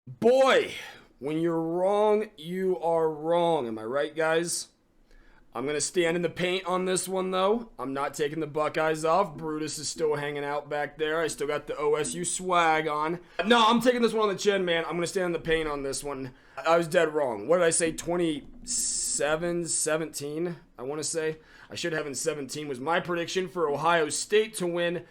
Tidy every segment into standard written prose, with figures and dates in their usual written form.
Boy, when you're wrong, you are wrong. Am I right, guys? I'm going to stand in the paint on this one, though. I'm not taking the Buckeyes off. Brutus is still hanging out back there. I still got the OSU swag on. No, I'm taking this one on the chin, man. I'm going to stand in the paint on this one. I was dead wrong. What did I say? 27, 17, I want to say. I should have in 17 was my prediction for Ohio State to win.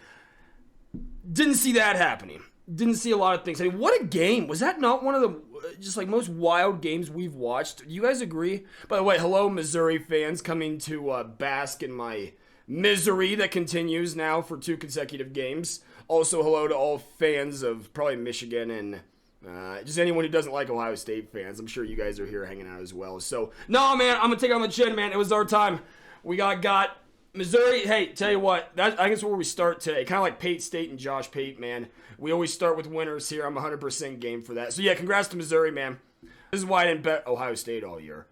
Didn't see that happening. Didn't see a lot of things. I mean, what a game. Was that not one of the just like most wild games we've watched? Do you guys agree? By the way, hello Missouri fans coming to bask in my misery that continues now for 2 consecutive games. Also, hello to all fans of probably Michigan and just anyone who doesn't like Ohio State fans. I'm sure you guys are here hanging out as well. So, no, man, I'm going to take it on the chin, man. It was our time. We got Missouri. Hey, tell you what, I guess where we start today. Kind of like Pate State and Josh Pate, man. We always start with winners here. I'm 100% game for that. So, yeah, congrats to Missouri, man. This is why I didn't bet Ohio State all year.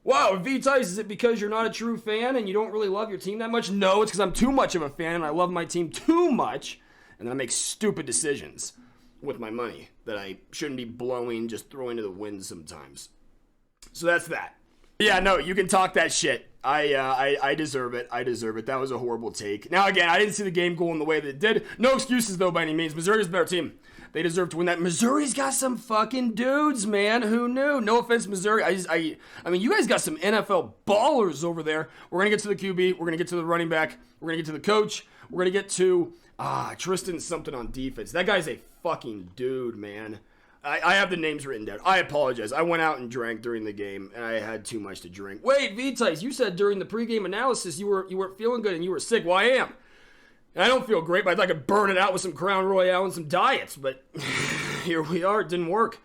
Wow, VTice, is it because you're not a true fan and you don't really love your team that much? No, it's because I'm too much of a fan and I love my team too much. And then I make stupid decisions with my money that I shouldn't be blowing, just throwing to the wind sometimes. So that's that. Yeah, no, you can talk that shit. I deserve it. I deserve it. That was a horrible take. Now, again, I didn't see the game going the way that it did. No excuses, though, by any means. Missouri's a better team. They deserve to win that. Missouri's got some fucking dudes, man. Who knew? No offense, Missouri. I mean, you guys got some NFL ballers over there. We're going to get to the QB. We're going to get to the running back. We're going to get to the coach. We're going to get to Tristan something on defense. That guy's a fucking dude, man. I have the names written down. I apologize. I went out and drank during the game, and I had too much to drink. Wait, VTice, you said during the pregame analysis you weren't feeling good and you were sick. Well, I am. And I don't feel great, but I'd like to burn it out with some Crown Royale and some diets. But here we are. It didn't work.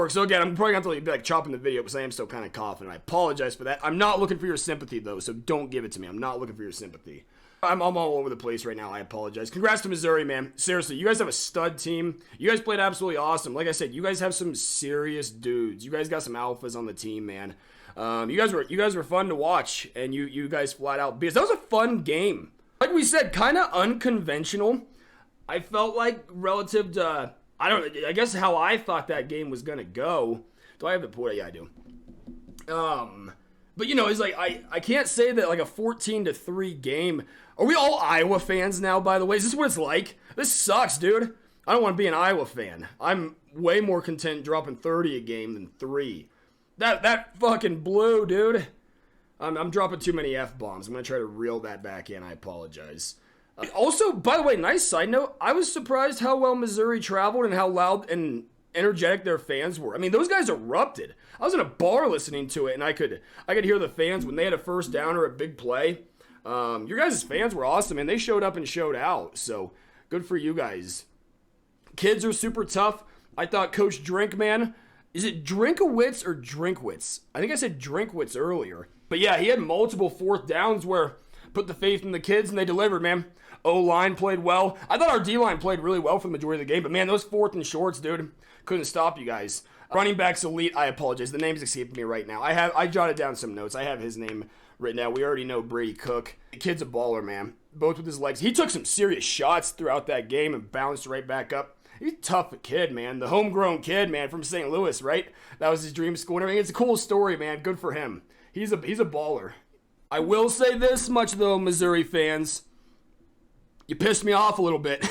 So again, I'm probably going to have to be like chopping the video because I am still kind of coughing. I apologize for that. I'm not looking for your sympathy, though, so don't give it to me. I'm not looking for your sympathy. I'm all over the place right now. I apologize. Congrats to Missouri, man. Seriously, you guys have a stud team. You guys played absolutely awesome. Like I said, you guys have some serious dudes. You guys got some alphas on the team, man. You guys were fun to watch, and you guys flat out beat us. That was a fun game. Like we said, kind of unconventional. I felt like relative to I guess how I thought that game was gonna go. Do I have it pulled? Yeah, I do. But you know, it's like I can't say that like a 14-3 game. Are we all Iowa fans now, by the way? Is this what it's like? This sucks, dude. I don't want to be an Iowa fan. I'm way more content dropping 30 a game than 3. That fucking blew, dude. I'm dropping too many F-bombs. I'm going to try to reel that back in. I apologize. Also, by the way, nice side note, I was surprised how well Missouri traveled and how loud and energetic their fans were. I mean, those guys erupted. I was in a bar listening to it, and I could hear the fans when they had a first down or a big play. Your guys' fans were awesome, and they showed up and showed out, so good for you guys. Kids are super tough. I thought Coach Drinkman, is it Drinkowitz or Drinkwitz? I think I said Drinkwitz earlier. But yeah, he had multiple fourth downs where put the faith in the kids, and they delivered, man. O-line played well. I thought our D-line played really well for the majority of the game, but man, those fourth and shorts, dude, couldn't stop you guys. Running back's elite. I apologize. The name's escaping me right now. I jotted down some notes. I have his name written down. We already know Brady Cook. The kid's a baller, man. Both with his legs. He took some serious shots throughout that game and bounced right back up. He's a tough kid, man. The homegrown kid, man, from St. Louis, right? That was his dream school and everything. It's a cool story, man. Good for him. He's a baller. I will say this much, though, Missouri fans. You pissed me off a little bit.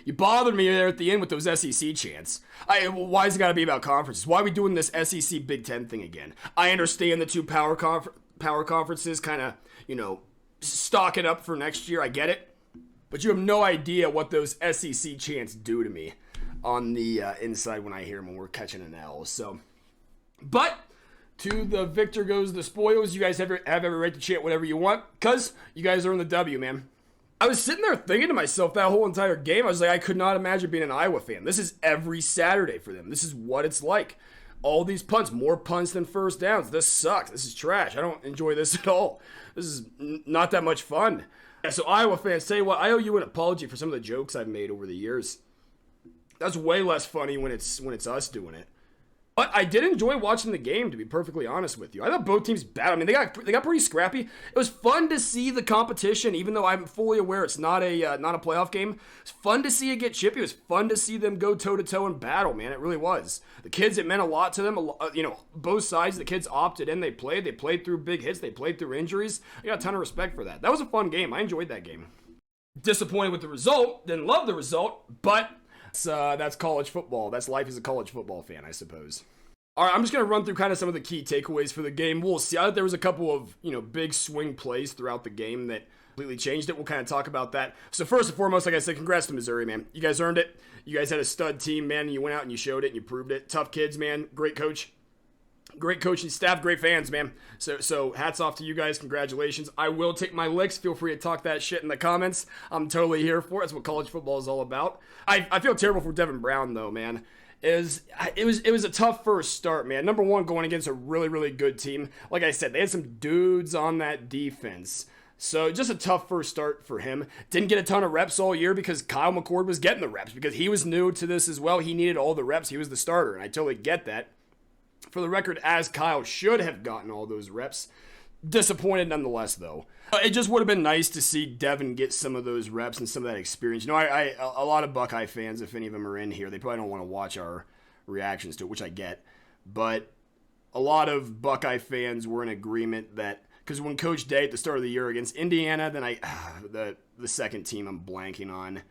You bothered me there at the end with those SEC chants. Why has it got to be about conferences? Why are we doing this SEC Big Ten thing again? I understand the two power conferences kind of, stocking up for next year. I get it. But you have no idea what those SEC chants do to me on the inside when I hear them when we're catching an L. So, but to the victor goes the spoils. You guys have every right to chant whatever you want because you guys earned the W, man. I was sitting there thinking to myself that whole entire game. I was like, I could not imagine being an Iowa fan. This is every Saturday for them. This is what it's like. All these punts, more punts than first downs. This sucks. This is trash. I don't enjoy this at all. This is not that much fun. Yeah, so Iowa fans, tell you what, I owe you an apology for some of the jokes I've made over the years. That's way less funny when it's us doing it. But I did enjoy watching the game, to be perfectly honest with you. I thought both teams bad. I mean, they got pretty scrappy. It was fun to see the competition, even though I'm fully aware it's not a playoff game. It's fun to see it get chippy. It was fun to see them go toe to toe and battle, man. It really was. The kids, it meant a lot to them. Both sides. The kids opted in. They played. They played through big hits. They played through injuries. I got a ton of respect for that. That was a fun game. I enjoyed that game. Disappointed with the result. Didn't love the result, but. That's college football. That's life as a college football fan, I suppose. All right, I'm just going to run through kind of some of the key takeaways for the game. We'll see. I thought there was a couple of, big swing plays throughout the game that completely changed it. We'll kind of talk about that. So first and foremost, like I said, congrats to Missouri, man. You guys earned it. You guys had a stud team, man, and you went out and you showed it and you proved it. Tough kids, man. Great coach. Great coaching staff, great fans, man. So hats off to you guys. Congratulations. I will take my licks. Feel free to talk that shit in the comments. I'm totally here for it. That's what college football is all about. I feel terrible for Devin Brown, though, man. It was a tough first start, man. Number one, going against a really, really good team. Like I said, they had some dudes on that defense. So just a tough first start for him. Didn't get a ton of reps all year because Kyle McCord was getting the reps because he was new to this as well. He needed all the reps. He was the starter, and I totally get that. For the record, as Kyle should have gotten all those reps. Disappointed nonetheless, though. It just would have been nice to see Devin get some of those reps and some of that experience. A lot of Buckeye fans, if any of them are in here, they probably don't want to watch our reactions to it, which I get. But a lot of Buckeye fans were in agreement that, because when Coach Day at the start of the year against Indiana, then the second team I'm blanking on.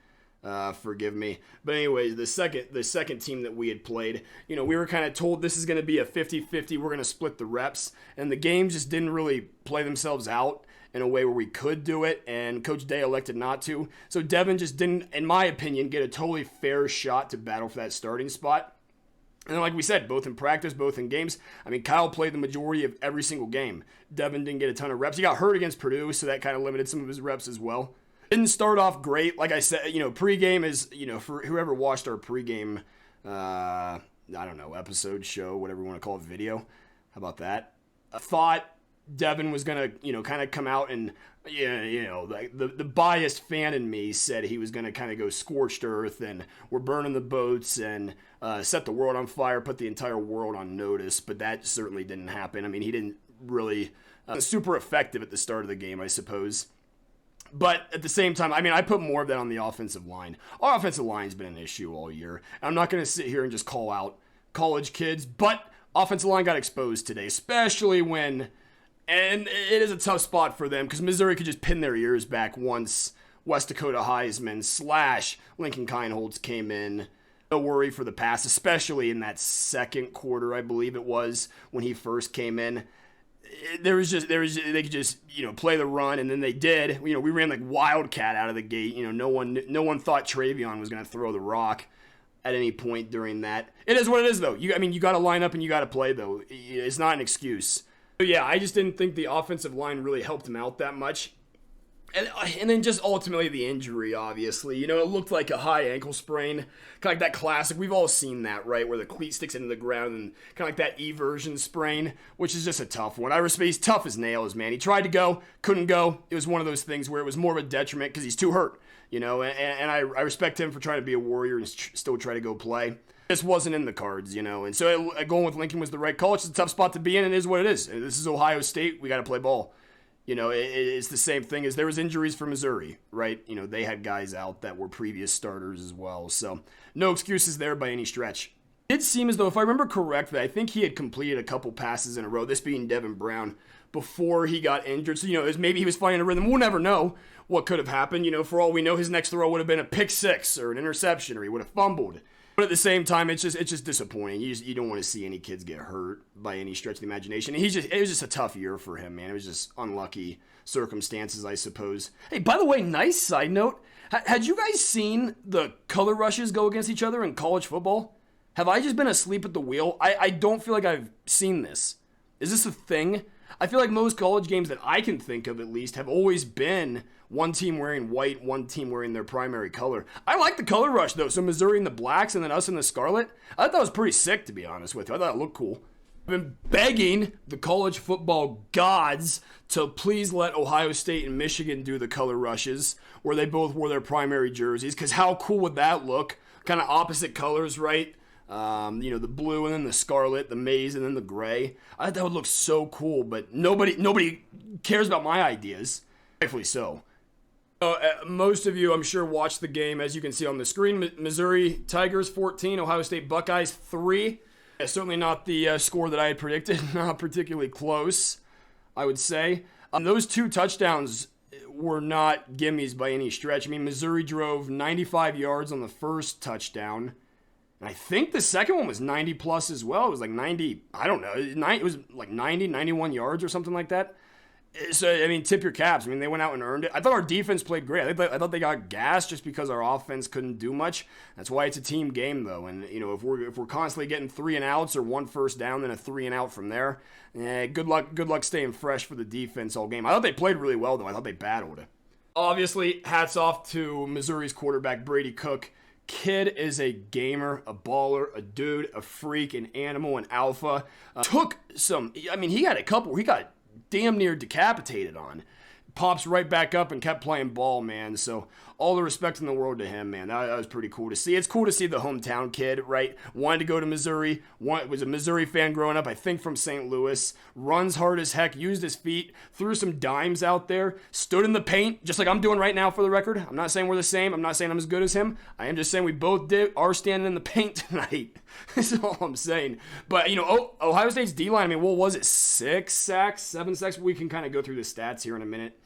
Forgive me. But anyways, the second team that we had played, we were kind of told this is going to be a 50-50. We're going to split the reps. And the games just didn't really play themselves out in a way where we could do it. And Coach Day elected not to. So Devin just didn't, in my opinion, get a totally fair shot to battle for that starting spot. And like we said, both in practice, both in games. I mean, Kyle played the majority of every single game. Devin didn't get a ton of reps. He got hurt against Purdue, so that kind of limited some of his reps as well. Didn't start off great. Like I said, pregame is, for whoever watched our pregame, episode, show, whatever you want to call it, video. How about that? I thought Devin was going to, kind of come out and, the biased fan in me said he was going to kind of go scorched earth and we're burning the boats and set the world on fire, put the entire world on notice. But that certainly didn't happen. I mean, he didn't really super effective at the start of the game, I suppose. But at the same time, I put more of that on the offensive line. Our offensive line's been an issue all year. I'm not going to sit here and just call out college kids, but offensive line got exposed today, especially when, and it is a tough spot for them because Missouri could just pin their ears back once West Dakota Heisman / Lincoln Kienholz came in. No worry for the pass, especially in that second quarter, I believe it was, when he first came in. They could just play the run, and then they did. We ran like wildcat out of the gate. No one thought Travion was going to throw the rock at any point during that. It is what it is, though. You got to line up and you got to play, though. It's not an excuse. But yeah, I just didn't think the offensive line really helped him out that much. And then just ultimately the injury, obviously. It looked like a high ankle sprain. Kind of like that classic. We've all seen that, right? Where the cleat sticks into the ground and kind of like that eversion sprain, which is just a tough one. He's tough as nails, man. He tried to go, couldn't go. It was one of those things where it was more of a detriment because he's too hurt, and I respect him for trying to be a warrior and still try to go play. This wasn't in the cards, And so going with Lincoln was the right call. It's a tough spot to be in, and it is what it is. This is Ohio State. We got to play ball. It's the same thing as there was injuries for Missouri, right? They had guys out that were previous starters as well. So no excuses there by any stretch. It did seem as though, if I remember correctly, I think he had completed a couple passes in a row, this being Devin Brown, before he got injured. So, maybe he was finding a rhythm. We'll never know what could have happened. For all we know, his next throw would have been a pick six or an interception, or he would have fumbled. But at the same time, it's just disappointing. You don't want to see any kids get hurt by any stretch of the imagination. And it was just a tough year for him, man. It was just unlucky circumstances, I suppose. Hey, by the way, nice side note. Had you guys seen the color rushes go against each other in college football? Have I just been asleep at the wheel? I don't feel like I've seen this. Is this a thing? I feel like most college games that I can think of, at least, have always been one team wearing white, one team wearing their primary color. I like the color rush, though. So Missouri in the blacks and then us in the scarlet. I thought that was pretty sick, to be honest with you. I thought it looked cool. I've been begging the college football gods to please let Ohio State and Michigan do the color rushes where they both wore their primary jerseys, because how cool would that look? Kind of opposite colors, right? The blue and then the scarlet, the maize and then the gray. I thought that would look so cool, but nobody cares about my ideas. Rightfully so. Most of you, I'm sure, watched the game, as you can see on the screen. Missouri Tigers 14, Ohio State Buckeyes 3. Certainly not the score that I had predicted. Not particularly close, I would say. Those 2 touchdowns were not gimmies by any stretch. I mean, Missouri drove 95 yards on the first touchdown. And I think the second one was 90 plus as well. It was like 90, I don't know. It was like 90, 91 yards or something like that. So, I mean, tip your caps. I mean, they went out and earned it. I thought our defense played great. I thought they got gassed just because our offense couldn't do much. That's why it's a team game, though. And, if we're constantly getting 3 and outs or 1 first down, then a 3 and out from there, good luck staying fresh for the defense all game. I thought they played really well, though. I thought they battled. Obviously, hats off to Missouri's quarterback, Brady Cook. Kid is a gamer, a baller, a dude, a freak, an animal, an alpha. He had a couple, he got damn near decapitated on. Pops right back up and kept playing ball, man. So all the respect in the world to him, man. That was pretty cool to see. It's cool to see the hometown kid, right? Wanted to go to Missouri. Was a Missouri fan growing up, I think from St. Louis. Runs hard as heck, used his feet, threw some dimes out there, stood in the paint, just like I'm doing right now for the record. I'm not saying we're the same. I'm not saying I'm as good as him. I am just saying we both are standing in the paint tonight. That's all I'm saying. But, Ohio State's D-line, I mean, what was it? 6 sacks, 7 sacks? We can kind of go through the stats here in a minute.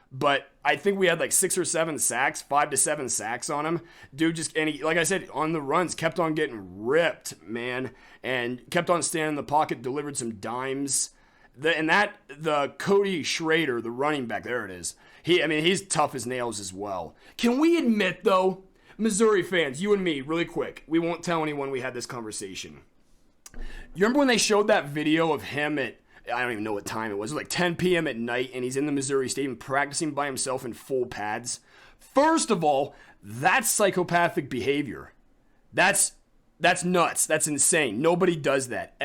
But I think we had like 6 or 7 sacks, 5 to 7 sacks on him. Dude like I said, on the runs, kept on getting ripped, man. And kept on standing in the pocket, delivered some dimes. The Cody Schrader, the running back, there it is. He's tough as nails as well. Can we admit, though, Missouri fans, you and me, really quick, we won't tell anyone we had this conversation. You remember when they showed that video of him at, I don't even know what time it was like 10 p.m. at night, and he's in the Missouri Stadium practicing by himself in full pads? First of all, that's psychopathic behavior. That's nuts. That's insane. Nobody does that.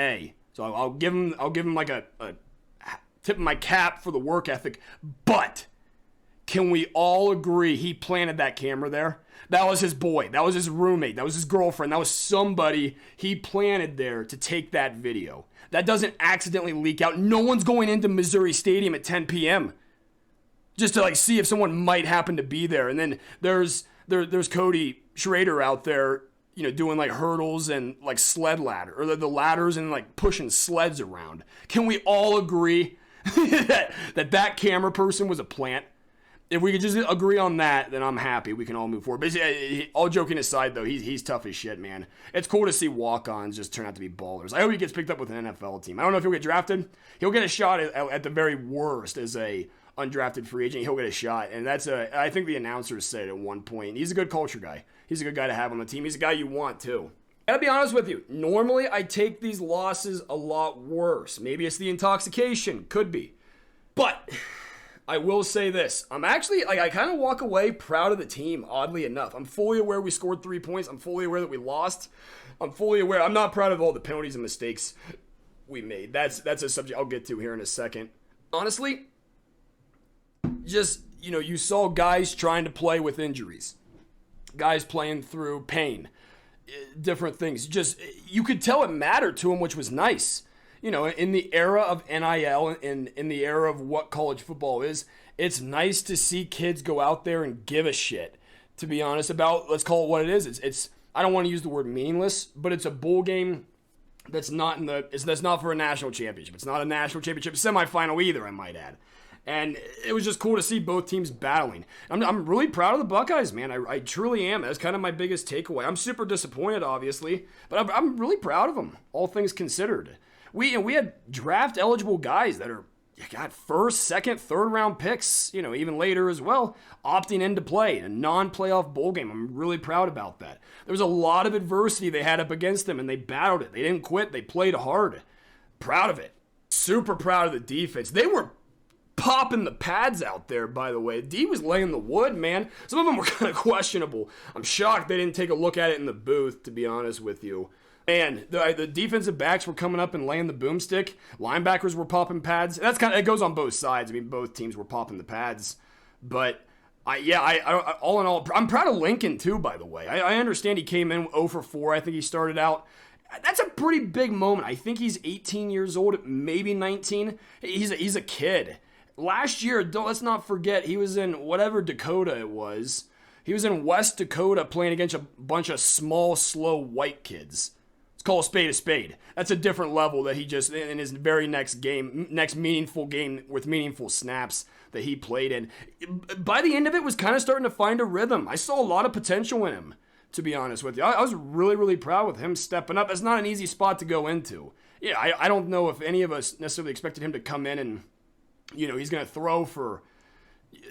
So I'll give him like a tip of my cap for the work ethic. But can we all agree he planted that camera there? That was his boy. That was his roommate. That was his girlfriend. That was somebody he planted there to take that video. That doesn't accidentally leak out. No one's going into Missouri Stadium at 10 p.m. just to see if someone might happen to be there. And then there's Cody Schrader out there, doing hurdles and sled ladder, or the ladders and pushing sleds around. Can we all agree that camera person was a plant? If we could just agree on that, then I'm happy. We can all move forward. But all joking aside, though, he's tough as shit, man. It's cool to see walk-ons just turn out to be ballers. I hope he gets picked up with an NFL team. I don't know if he'll get drafted. He'll get a shot at the very worst as a undrafted free agent. He'll get a shot, and I think the announcers said at one point, he's a good culture guy. He's a good guy to have on the team. He's a guy you want, too. Gotta be honest with you. Normally, I take these losses a lot worse. Maybe it's the intoxication. Could be. But I will say this. I'm actually, I kind of walk away proud of the team, oddly enough. I'm fully aware we scored 3 points. I'm fully aware that we lost. I'm not proud of all the penalties and mistakes we made. That's a subject I'll get to here in a second. Honestly, just, you saw guys trying to play with injuries. Guys playing through pain. Different things. Just, you could tell it mattered to them, which was nice. In the era of NIL and in the era of what college football is, it's nice to see kids go out there and give a shit, to be honest, about, let's call it what it is. It's I don't want to use the word meaningless, but it's a bowl game that's not for a national championship. It's not a national championship semifinal either, I might add. And it was just cool to see both teams battling. I'm really proud of the Buckeyes, man. I truly am. That's kind of my biggest takeaway. I'm super disappointed, obviously, but I'm really proud of them, all things considered. We had draft-eligible guys that are, first, second, third-round picks, even later as well, opting into play in a non-playoff bowl game. I'm really proud about that. There was a lot of adversity they had up against them, and they battled it. They didn't quit. They played hard. Proud of it. Super proud of the defense. They were popping the pads out there, by the way. D was laying the wood, man. Some of them were kind of questionable. I'm shocked they didn't take a look at it in the booth, to be honest with you. And the defensive backs were coming up and laying the boomstick. Linebackers were popping pads. It goes on both sides. Both teams were popping the pads. But All in all, I'm proud of Lincoln too, by the way. I understand he came in 0 for 4. I think he started out. That's a pretty big moment. I think he's 18 years old, maybe 19. He's a kid. Last year, let's not forget, he was in whatever Dakota it was. He was in West Dakota playing against a bunch of small, slow white kids. Let's call a spade a spade. That's a different level that he just, in his very next meaningful game with meaningful snaps that he played in. By the end of it, was kind of starting to find a rhythm. I saw a lot of potential in him, to be honest with you. I was really, really proud with him stepping up. That's not an easy spot to go into. Yeah, I don't know if any of us necessarily expected him to come in and, he's going to throw for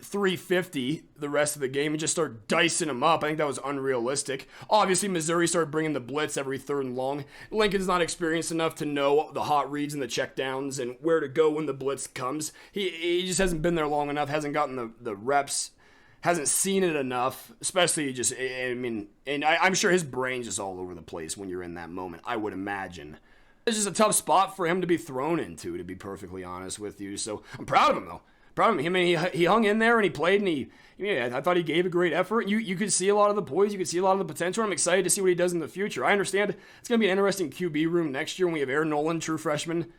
350 the rest of the game and just start dicing him up. I think that was unrealistic. Obviously, Missouri started bringing the blitz every 3rd and long. Lincoln's not experienced enough to know the hot reads and the checkdowns and where to go when the blitz comes. He just hasn't been there long enough, hasn't gotten the reps, hasn't seen it enough, especially I'm sure his brain's just all over the place when you're in that moment, I would imagine. It's just a tough spot for him to be thrown into, to be perfectly honest with you. So I'm proud of him, though. Proud of him. I mean, he hung in there and he played, and I thought he gave a great effort. You could see a lot of the poise. You could see a lot of the potential. I'm excited to see what he does in the future. I understand it's going to be an interesting QB room next year when we have Aaron Nolan, true freshman.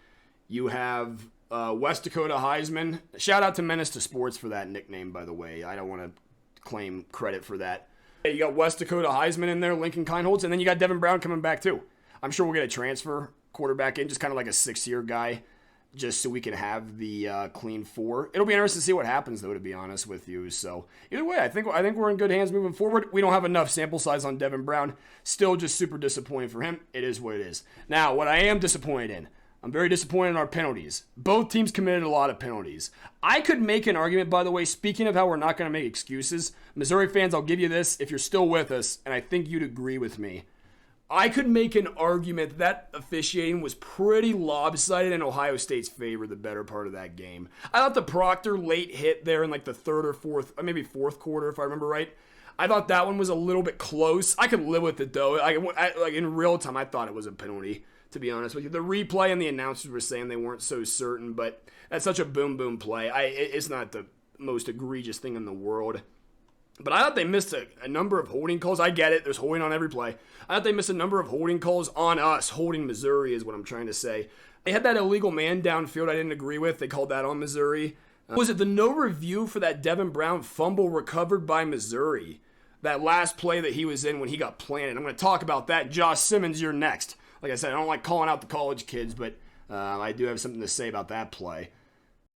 You have West Dakota Heisman. Shout out to Menace to Sports for that nickname, by the way. I don't want to claim credit for that. You got West Dakota Heisman in there, Lincoln Kienholz, and then you got Devin Brown coming back too. I'm sure we'll get a transfer quarterback in, just kind of like a 6-year guy, just so we can have the clean 4. It'll be interesting to see what happens, though, to be honest with you. So either way, I think we're in good hands moving forward. We don't have enough sample size on Devin Brown. Still just super disappointed for him. It is what it is. Now, what I am disappointed in, I'm very disappointed in our penalties. Both teams committed a lot of penalties. I could make an argument, by the way, speaking of how we're not going to make excuses. Missouri fans, I'll give you this if you're still with us, and I think you'd agree with me. I could make an argument that officiating was pretty lopsided in Ohio State's favor the better part of that game. I thought the Proctor late hit there in like the 3rd or 4th, or maybe 4th quarter, if I remember right. I thought that one was a little bit close. I could live with it, though. Like in real time, I thought it was a penalty, to be honest with you. The replay and the announcers were saying they weren't so certain, but that's such a boom play. It's not the most egregious thing in the world. But I thought they missed a number of holding calls. I get it. There's holding on every play. I thought they missed a number of holding calls on us. Holding Missouri is what I'm trying to say. They had that illegal man downfield I didn't agree with. They called that on Missouri. Was it the no review for that Devin Brown fumble recovered by Missouri? That last play that he was in when he got planted. I'm going to talk about that. Josh Simmons, you're next. Like I said, I don't like calling out the college kids, but I do have something to say about that play.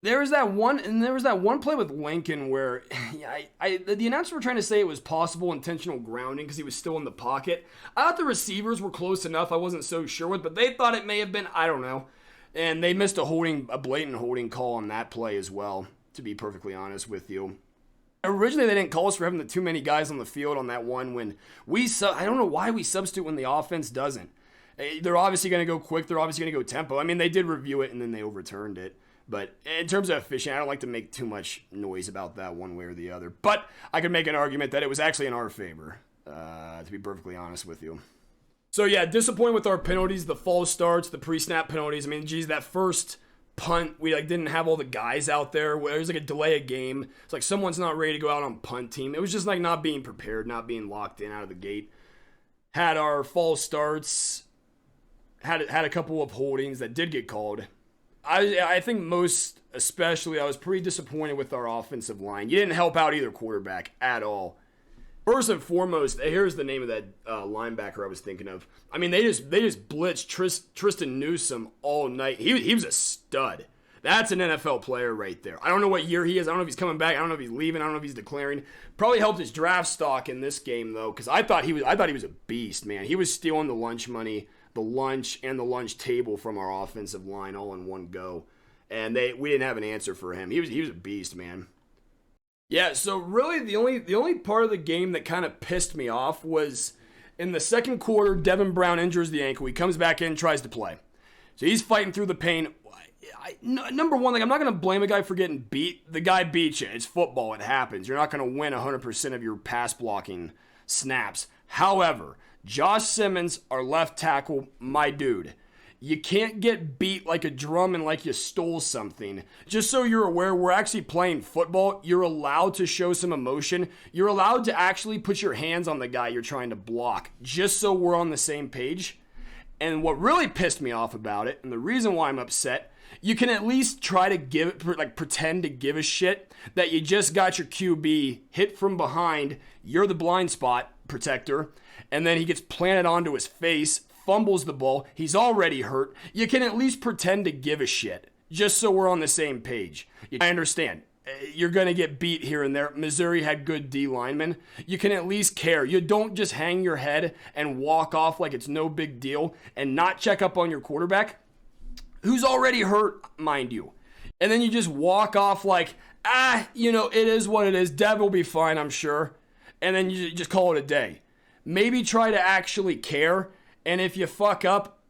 There was that one play with Lincoln where the announcers were trying to say it was possible intentional grounding because he was still in the pocket. I thought the receivers were close enough. I wasn't so sure with, but they thought it may have been. I don't know. And they missed a blatant holding call on that play as well, to be perfectly honest with you. Originally, they didn't call us for having too many guys on the field on that one when I don't know why we substitute when the offense doesn't. They're obviously going to go quick. They're obviously going to go tempo. I mean, they did review it and then they overturned it. But in terms of efficient, I don't like to make too much noise about that one way or the other. But I could make an argument that it was actually in our favor, to be perfectly honest with you. So yeah, disappointed with our penalties, the false starts, the pre-snap penalties. I mean, geez, that first punt, we didn't have all the guys out there. It was like a delay of game. It's like someone's not ready to go out on punt team. It was just like not being prepared, not being locked in out of the gate. Had our false starts, had a couple of holdings that did get called. I think most especially I was pretty disappointed with our offensive line. You didn't help out either quarterback at all. First and foremost, here's the name of that linebacker I was thinking of. I mean, they just blitzed Tristan Newsome all night. He was a stud. That's an NFL player right there. I don't know what year he is. I don't know if he's coming back. I don't know if he's leaving. I don't know if he's declaring. Probably helped his draft stock in this game though, because I thought he was a beast, man. He was stealing the lunch money, the lunch and the lunch table from our offensive line all in one go, and we didn't have an answer for him. He was a beast, man. Yeah, so really the only part of the game that kind of pissed me off was in the second quarter, Devin Brown injures the ankle. He comes back in, tries to play. So he's fighting through the pain. Number one, I'm not going to blame a guy for getting beat. The guy beat you. It's football. It happens. You're not going to win 100% of your pass blocking snaps. However, Josh Simmons, our left tackle, my dude, You can't get beat like a drum and like you stole something. Just so you're aware, we're actually playing football. You're allowed to show some emotion. You're allowed to actually put your hands on the guy you're trying to block, just so we're on the same page. And what really pissed me off about it, and the reason why I'm upset, you can at least try to pretend to give a shit that you just got your QB hit from behind. You're the blind spot protector. And then he gets planted onto his face, fumbles the ball. He's already hurt. You can at least pretend to give a shit, just so we're on the same page. I understand. You're going to get beat here and there. Missouri had good D linemen. You can at least care. You don't just hang your head and walk off like it's no big deal and not check up on your quarterback, who's already hurt, mind you. And then you just walk off like, it is what it is. Dev will be fine, I'm sure. And then you just call it a day. Maybe try to actually care. And if you fuck up,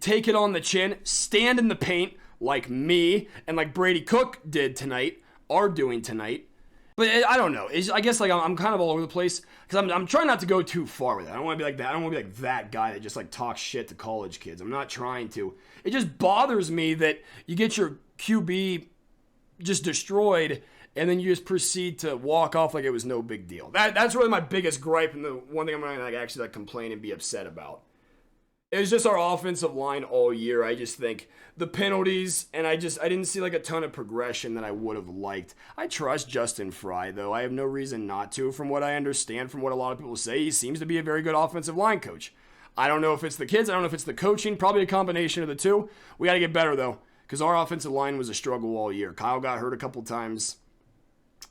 take it on the chin. Stand in the paint like me and like Brady Cook did tonight, are doing tonight. But I don't know. I guess like I'm kind of all over the place because I'm trying not to go too far with it. I don't want to be like that. I don't want to be like that guy that just like talks shit to college kids. I'm not trying to. It just bothers me that you get your QB just destroyed and then you just proceed to walk off like it was no big deal. That's really my biggest gripe and the one thing I'm going to actually complain and be upset about. It was just our offensive line all year. I just think the penalties, and I didn't see like a ton of progression that I would have liked. I trust Justin Fry, though. I have no reason not to. From what I understand, from what a lot of people say, he seems to be a very good offensive line coach. I don't know if it's the kids. I don't know if it's the coaching. Probably a combination of the two. We got to get better, though, because our offensive line was a struggle all year. Kyle got hurt a couple times.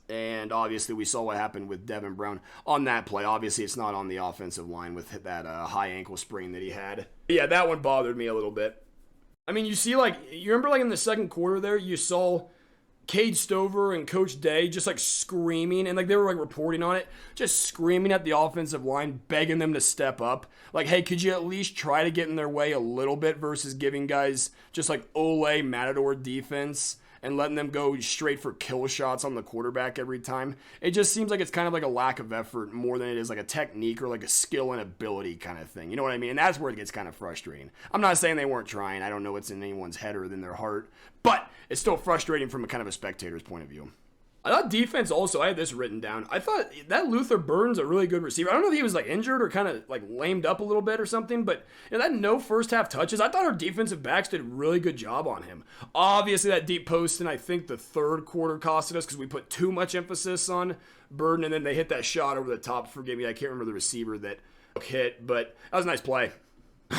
And obviously we saw what happened with Devin Brown on that play. Obviously it's not on the offensive line with that high ankle sprain that he had. But yeah, that one bothered me a little bit. I mean, you remember like in the second quarter there, you saw Cade Stover and Coach Day just like screaming, and like they were like reporting on it, just screaming at the offensive line, begging them to step up. Like, hey, could you at least try to get in their way a little bit versus giving guys just like Ole Matador defense and letting them go straight for kill shots on the quarterback every time. It just seems like it's kind of like a lack of effort more than it is like a technique or like a skill and ability kind of thing. You know what I mean? And that's where it gets kind of frustrating. I'm not saying they weren't trying. I don't know what's in anyone's head or in their heart. But it's still frustrating from a kind of a spectator's point of view. I thought defense also, I had this written down. I thought that Luther Burns a really good receiver. I don't know if he was like injured or kind of like lamed up a little bit or something, but that no first half touches. I thought our defensive backs did a really good job on him. Obviously that deep post and I think the third quarter costed us because we put too much emphasis on Burden and then they hit that shot over the top. Forgive me, I can't remember the receiver that hit, but that was a nice play.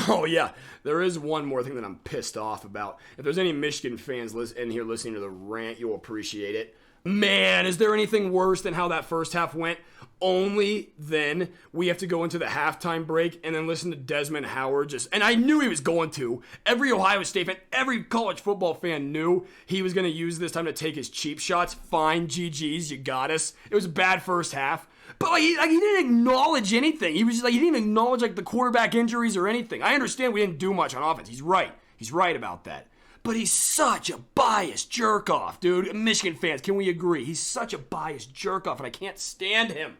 Oh, yeah, there is one more thing that I'm pissed off about. If there's any Michigan fans in here listening to the rant, you'll appreciate it. Man, is there anything worse than how that first half went? Only then we have to go into the halftime break and then listen to Desmond Howard and I knew he was going to. Every Ohio State fan, every college football fan knew he was going to use this time to take his cheap shots. Fine, GG's, you got us. It was a bad first half. But he didn't acknowledge anything. He was just he didn't acknowledge the quarterback injuries or anything. I understand we didn't do much on offense. He's right. He's right about that. But he's such a biased jerk-off, dude. Michigan fans, can we agree? He's such a biased jerk-off, and I can't stand him.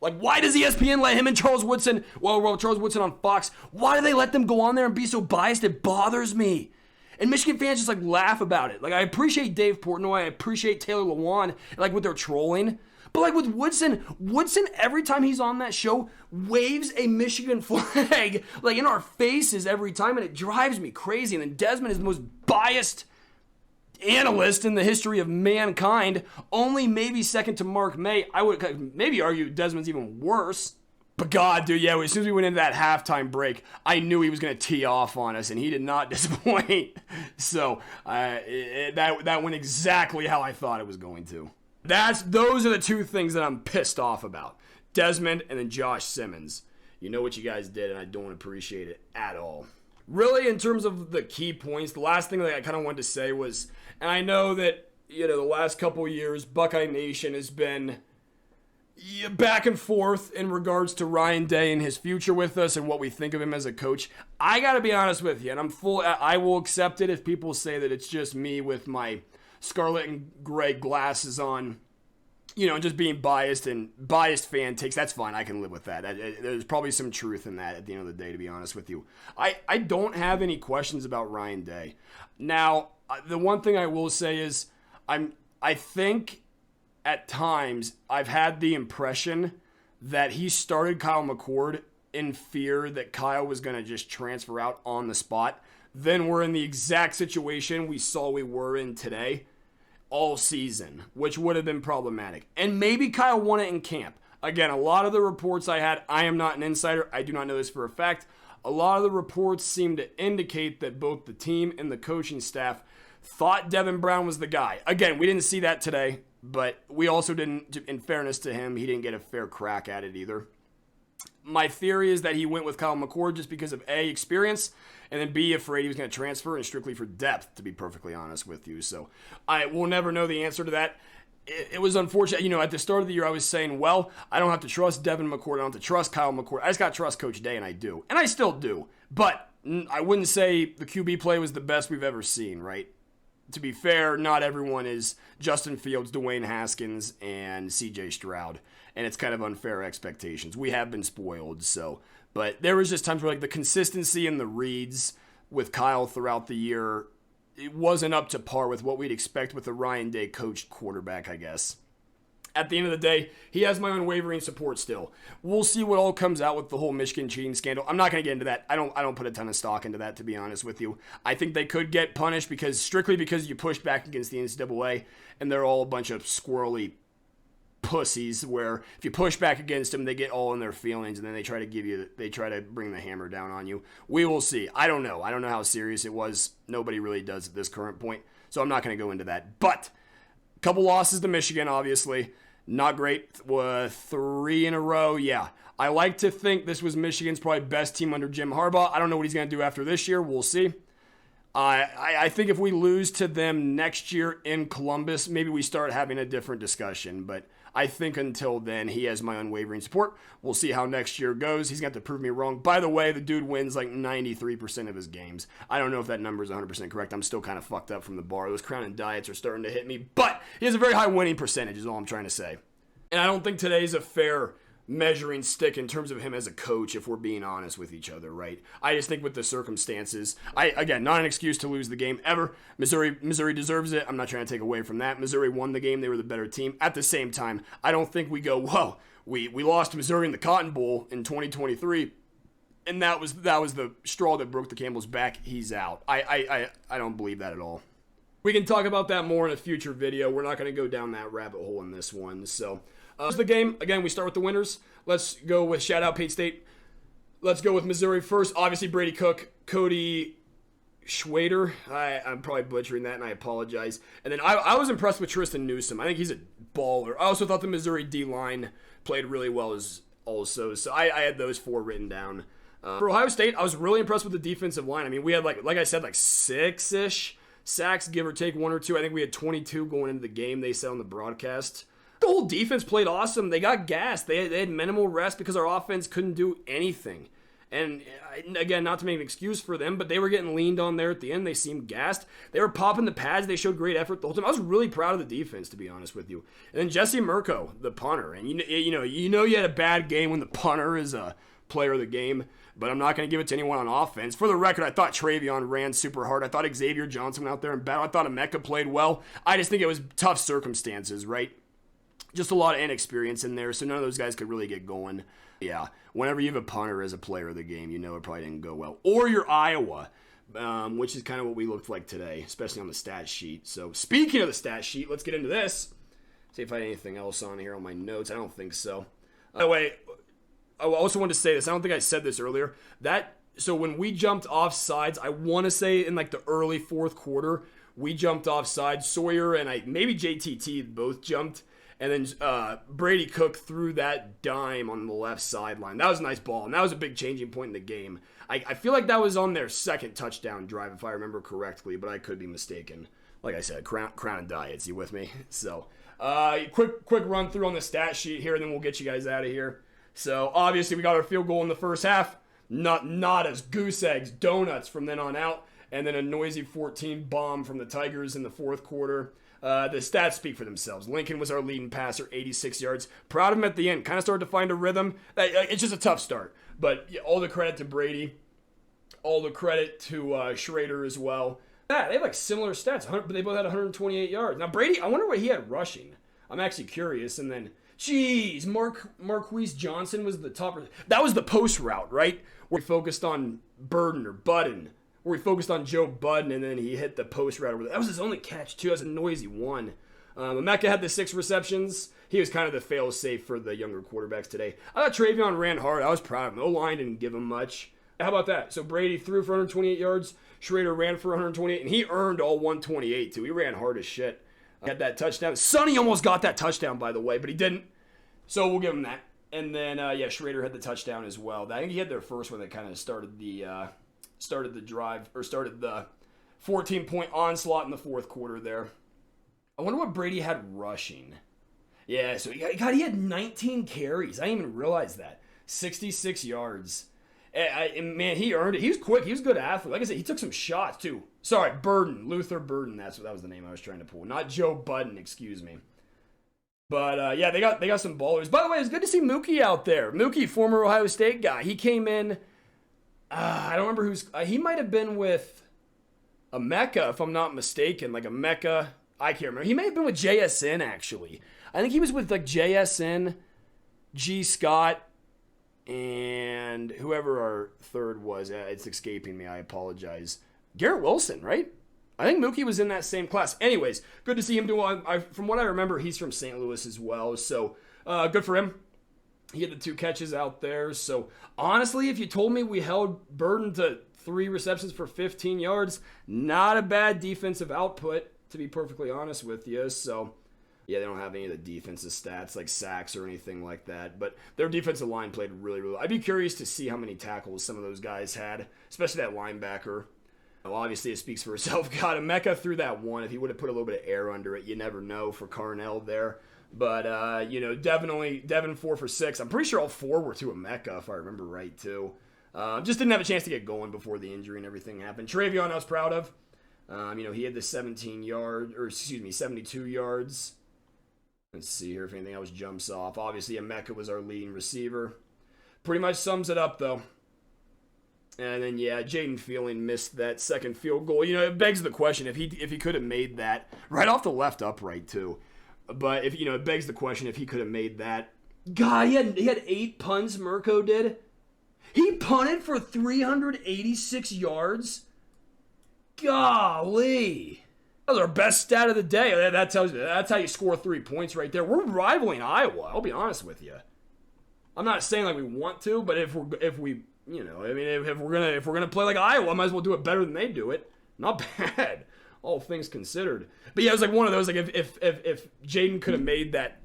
Why does ESPN let him and Charles Woodson, Charles Woodson on Fox, why do they let them go on there and be so biased? It bothers me. And Michigan fans just, laugh about it. I appreciate Dave Portnoy. I appreciate Taylor Lewan, with their trolling. But with Woodson every time he's on that show waves a Michigan flag in our faces every time, and it drives me crazy. And then Desmond is the most biased analyst in the history of mankind, only maybe second to Mark May. I would maybe argue Desmond's even worse. But God, dude, yeah, as soon as we went into that halftime break, I knew he was going to tee off on us, and he did not disappoint. So that went exactly how I thought it was going to. Those are the two things that I'm pissed off about. Desmond and then Josh Simmons. You know what you guys did, and I don't appreciate it at all. Really, in terms of the key points, the last thing that I kind of wanted to say was, and I know that, the last couple years, Buckeye Nation has been back and forth in regards to Ryan Day and his future with us and what we think of him as a coach. I got to be honest with you, and I will accept it if people say that it's just me with my scarlet and gray glasses on just being biased and biased fan takes, that's fine. I can live with that. There's probably some truth in that at the end of the day, to be honest with you. I don't have any questions about Ryan Day. Now, the one thing I will say is I think at times I've had the impression that he started Kyle McCord in fear that Kyle was going to just transfer out on the spot. Then we're in the exact situation we saw we were in today all season, which would have been problematic. And maybe Kyle won it in camp. Again, a lot of the reports I had, I am not an insider. I do not know this for a fact. A lot of the reports seem to indicate that both the team and the coaching staff thought Devin Brown was the guy. Again, we didn't see that today, but we also didn't, in fairness to him, he didn't get a fair crack at it either. My theory is that he went with Kyle McCord just because of A, experience, and then B, afraid he was going to transfer and strictly for depth, to be perfectly honest with you. So I will never know the answer to that. It was unfortunate. At the start of the year, I was saying, well, I don't have to trust Devin McCord. I don't have to trust Kyle McCord. I just got to trust Coach Day, and I do. And I still do. But I wouldn't say the QB play was the best we've ever seen, right? To be fair, not everyone is Justin Fields, Dwayne Haskins, and CJ Stroud. And it's kind of unfair expectations. We have been spoiled, so. But there was just times where the consistency in the reads with Kyle throughout the year, it wasn't up to par with what we'd expect with a Ryan Day coached quarterback, I guess. At the end of the day, he has my unwavering support still. We'll see what all comes out with the whole Michigan cheating scandal. I'm not going to get into that. I don't put a ton of stock into that, to be honest with you. I think they could get punished strictly because you pushed back against the NCAA, and they're all a bunch of squirrely pussies where if you push back against them, they get all in their feelings, and then they try to bring the hammer down on you. We will see. I don't know how serious it was. Nobody really does at this current point, so I'm not going to go into that. But a couple losses to Michigan, obviously. Not great. 3 in a row. Yeah. I like to think this was Michigan's probably best team under Jim Harbaugh. I don't know what he's going to do after this year. We'll see. I think if we lose to them next year in Columbus, maybe we start having a different discussion. But I think until then, he has my unwavering support. We'll see how next year goes. He's going to have to prove me wrong. By the way, the dude wins like 93% of his games. I don't know if that number is 100% correct. I'm still kind of fucked up from the bar. Those Crown and Diets are starting to hit me. But he has a very high winning percentage is all I'm trying to say. And I don't think today's a fair measuring stick in terms of him as a coach, if we're being honest with each other, right? I just think with the circumstances, again, not an excuse to lose the game ever. Missouri deserves it. I'm not trying to take away from that. Missouri won the game. They were the better team. At the same time, I don't think we go, whoa, we lost to Missouri in the Cotton Bowl in 2023, and that was the straw that broke the camel's back. He's out. I don't believe that at all. We can talk about that more in a future video. We're not going to go down that rabbit hole in this one, so... Here's the game. Again, we start with the winners. Let's go with shout out Pate State. Let's go with Missouri first. Obviously, Brady Cook, Cody, Schrader. I'm probably butchering that, and I apologize. And then I was impressed with Tristan Newsom. I think he's a baller. I also thought the Missouri D-line played really well also. So I had those 4 written down. For Ohio State, I was really impressed with the defensive line. I mean, we had, like I said, 6-ish sacks, give or take 1 or 2. I think we had 22 going into the game, they said on the broadcast. The whole defense played awesome. They got gassed. They had minimal rest because our offense couldn't do anything. And again, not to make an excuse for them, but they were getting leaned on there at the end. They seemed gassed. They were popping the pads. They showed great effort the whole time. I was really proud of the defense, to be honest with you. And then Jesse Mirko, the punter. And you had a bad game when the punter is a player of the game. But I'm not going to give it to anyone on offense. For the record, I thought Travion ran super hard. I thought Xavier Johnson went out there and battled. I thought Emeka played well. I just think it was tough circumstances, right? Just a lot of inexperience in there, so none of those guys could really get going. Yeah, whenever you have a punter as a player of the game, you know it probably didn't go well. Or you're Iowa, which is kind of what we looked like today, especially on the stat sheet. So speaking of the stat sheet, let's get into this. See if I had anything else on here on my notes. I don't think so. By the way, I also wanted to say this. I don't think I said this earlier. So when we jumped off sides, I want to say in the early fourth quarter, we jumped off sides. Sawyer and maybe JTT both jumped. And then Brady Cook threw that dime on the left sideline. That was a nice ball, and that was a big changing point in the game. I feel like that was on their second touchdown drive, if I remember correctly, but I could be mistaken. Like I said, crown and diets, you with me? So, quick run through on the stat sheet here, and then we'll get you guys out of here. So, obviously, we got our field goal in the first half. not as goose eggs, donuts from then on out. And then a noisy 14 bomb from the Tigers in the fourth quarter. The stats speak for themselves. Lincoln was our leading passer, 86 yards. Proud of him at the end. Kind of started to find a rhythm. It's just a tough start. But all the credit to Brady. All the credit to Schrader as well. Yeah, they have like similar stats, but they both had 128 yards. Now, Brady, I wonder what he had rushing. I'm actually curious. And then, geez, Marquise Johnson was the top. That was the post route, right? Where he focused on Burden or Budden. Where he focused on Joe Budden, and then he hit the post route over there. That was his only catch, too. That was a noisy one. Emeka had the 6 receptions. He was kind of the fail-safe for the younger quarterbacks today. I thought Travion ran hard. I was proud of him. O-line didn't give him much. How about that? So Brady threw for 128 yards. Schrader ran for 128, and he earned all 128, too. He ran hard as shit. Got that touchdown. Sonny almost got that touchdown, by the way, but he didn't. So we'll give him that. And then, Schrader had the touchdown as well. I think he had their first one that kind of started the drive, or started the 14-point onslaught in the fourth quarter there. I wonder what Brady had rushing. Yeah, so he had 19 carries. I didn't even realize that. 66 yards. Man, he earned it. He was quick. He was a good athlete. Like I said, he took some shots, too. Sorry, Burden. Luther Burden. That was the name I was trying to pull. Not Joe Budden, excuse me. But, they got some ballers. By the way, it's good to see Mookie out there. Mookie, former Ohio State guy. He came in... I don't remember who's... he might have been with Emeka, if I'm not mistaken. Like Emeka... I can't remember. He may have been with JSN, actually. I think he was with, like, JSN, G. Scott, and whoever our third was. It's escaping me. I apologize. Garrett Wilson, right? I think Mookie was in that same class. Anyways, good to see him do well. From what I remember, he's from St. Louis as well. So, good for him. He had the 2 catches out there. So, honestly, if you told me we held Burden to 3 receptions for 15 yards, not a bad defensive output, to be perfectly honest with you. So, yeah, they don't have any of the defensive stats like sacks or anything like that. But their defensive line played really, really well. I'd be curious to see how many tackles some of those guys had, especially that linebacker. Well, obviously, it speaks for itself. God, Emeka threw that one. If he would have put a little bit of air under it, you never know for Carnell there. But, Devin 4 for 6. I'm pretty sure all 4 were to Emeka, if I remember right, too. Just didn't have a chance to get going before the injury and everything happened. Travion, I was proud of. He had the 72 yards. Let's see here if anything else jumps off. Obviously, Emeka was our leading receiver. Pretty much sums it up, though. And then, Jaden Feeling missed that second field goal. It begs the question if he could have made that right off the left upright, too. But it begs the question if he could have made that. God, he had 8 punts, Mirko did. He punted for 386 yards. Golly. That was our best stat of the day. That tells you that's how you score 3 points right there. We're rivaling Iowa, I'll be honest with you. I'm not saying like we want to, but if we're gonna play like Iowa, I might as well do it better than they do it. Not bad, all things considered. But yeah, it was like one of those, like if Jaden could have made that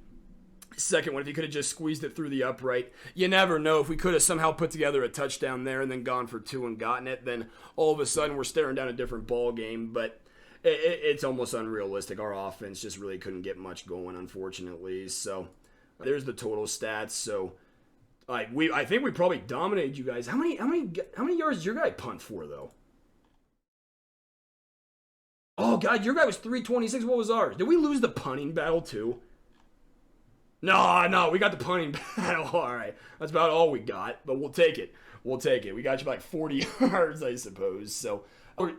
second one, if he could have just squeezed it through the upright, you never know. If we could have somehow put together a touchdown there and then gone for 2 and gotten it, then all of a sudden we're staring down a different ball game. But it's almost unrealistic. Our offense just really couldn't get much going, unfortunately. So there's the total stats. So I think we probably dominated you guys. How many yards did your guy punt for, though? Oh God, your guy was 326. What was ours? Did we lose the punting battle too? No, we got the punting battle. All right, that's about all we got, but we'll take it. We got you by like 40 yards, I suppose. So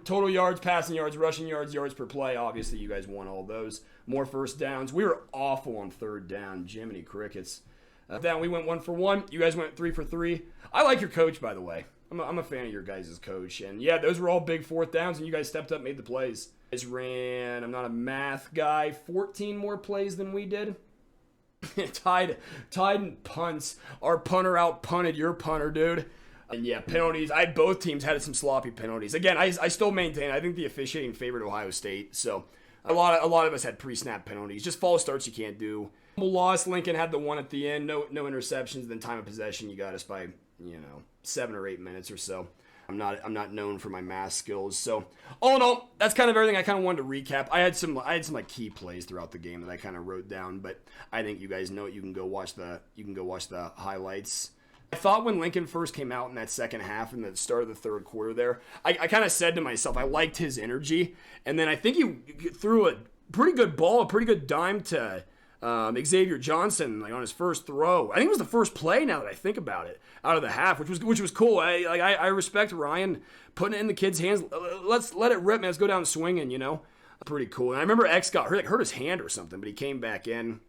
total yards, passing yards, rushing yards, yards per play. Obviously, you guys won all those. More first downs. We were awful on third down. Jiminy crickets. Down, we went 1 for 1. You guys went 3 for 3. I like your coach, by the way. I'm a fan of your guys' coach. And yeah, those were all big 4th downs, and you guys stepped up, made the plays. You guys ran, I'm not a math guy, 14 more plays than we did. tied in punts. Our punter out-punted your punter, dude. And yeah, penalties. Both teams had some sloppy penalties. Again, I still maintain, I think the officiating favored Ohio State. So a lot of us had pre-snap penalties. Just false starts you can't do. Loss. Lincoln had the one at the end. No interceptions. Then time of possession, you got us by 7 or 8 minutes or so. I'm not known for my math skills. So all in all, that's kind of everything I kind of wanted to recap. I had some like key plays throughout the game that I kind of wrote down, but I think you guys know it. You can go watch the highlights. I thought when Lincoln first came out in that second half and the start of the third quarter there, I kind of said to myself, I liked his energy. And then I think he threw a pretty good ball, a pretty good dime to Xavier Johnson, like on his first throw. I think it was the first play, now that I think about it, out of the half, which was cool. I respect Ryan putting it in the kid's hands. Let's let it rip, man. Let's go down swinging, you know. Pretty cool. And I remember X got hurt his hand or something, but he came back in.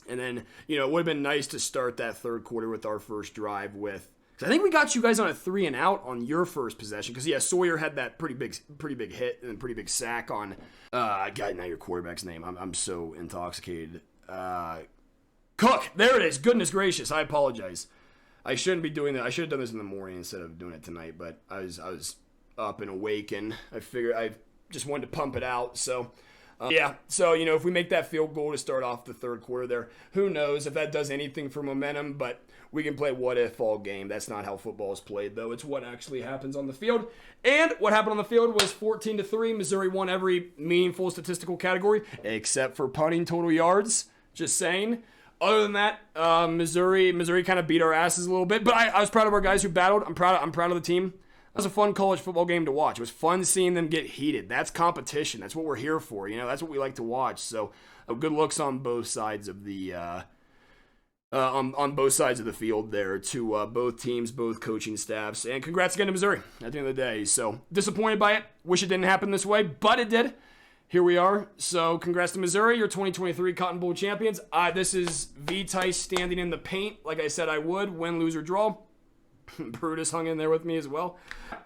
And then, you know, it would have been nice to start that third quarter with our first drive with. Because I think we got you guys on a 3 and out on your first possession. Because, yeah, Sawyer had that pretty big hit and pretty big sack on. I got now your quarterback's name. I'm so intoxicated. Cook. There it is. Goodness gracious. I apologize. I shouldn't be doing that. I should have done this in the morning instead of doing it tonight. But I was up and awake, and I figured I just wanted to pump it out. So, yeah. So, you know, if we make that field goal to start off the third quarter there, who knows if that does anything for momentum. But we can play what-if all game. That's not how football is played, though. It's what actually happens on the field. And what happened on the field was 14-3. Missouri won every meaningful statistical category except for punting total yards. Just saying. Other than that, Missouri kind of beat our asses a little bit. But I was proud of our guys who battled. I'm proud of the team. It was a fun college football game to watch. It was fun seeing them get heated. That's competition. That's what we're here for. You know, that's what we like to watch. So, good looks on both sides of the on both sides of the field there to both teams, both coaching staffs, and congrats again to Missouri at the end of the day. So disappointed by it. Wish it didn't happen this way, but it did. Here we are. So congrats to Missouri, your 2023 Cotton Bowl champions. This is VTice standing in the paint, like I said I would, win, lose, or draw. Brutus hung in there with me as well.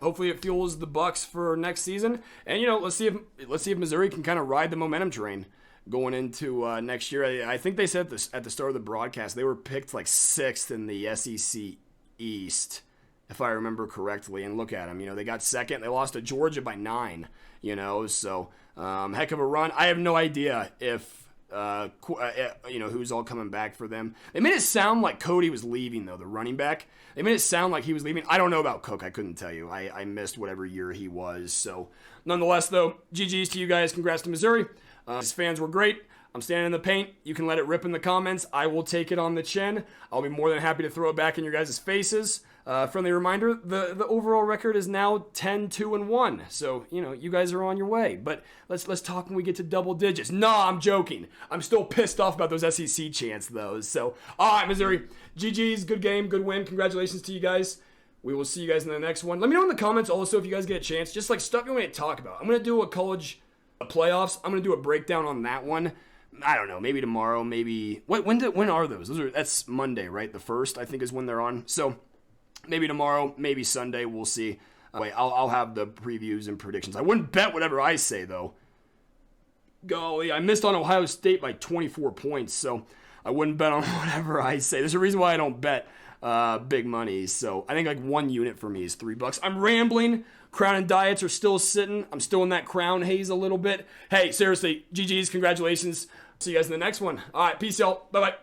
Hopefully it fuels the Bucks for next season. And, you know, let's see if Missouri can kind of ride the momentum train going into next year. I think they said at the start of the broadcast they were picked like 6th in the SEC East, if I remember correctly. And look at them. You know, they got second. They lost to Georgia by 9, you know. So, heck of a run. I have no idea if you know, who's all coming back for them. They made it sound like Cody was leaving, though, the running back. They made it sound like he was leaving. I don't know about Cook. I couldn't tell you. I missed whatever year he was. So, nonetheless, though, GG's to you guys. Congrats to Missouri. His fans were great. I'm standing in the paint. You can let it rip in the comments. I will take it on the chin. I'll be more than happy to throw it back in your guys' faces. Friendly reminder, the overall record is now 10-2-1. So, you know, you guys are on your way. But let's talk when we get to double digits. Nah, I'm joking. I'm still pissed off about those SEC chants, though. So, all right, Missouri. GG's, good game, good win. Congratulations to you guys. We will see you guys in the next one. Let me know in the comments also if you guys get a chance. Just like stuff you want to talk about. I'm going to do a college playoffs. I'm going to do a breakdown on that one. I don't know, maybe tomorrow, maybe when are those? That's Monday, right? The 1st, I think, is when they're on. So maybe tomorrow, maybe Sunday, we'll see. I'll have the previews and predictions. I wouldn't bet whatever I say, though. Golly, I missed on Ohio State by 24 points, so I wouldn't bet on whatever I say. There's a reason why I don't bet big money. So I think like 1 unit for me is $3. I'm rambling. Crown and diets are still sitting. I'm still in that crown haze a little bit. Hey, seriously, GG's, congratulations. See you guys in the next one. All right, peace, y'all. Bye-bye.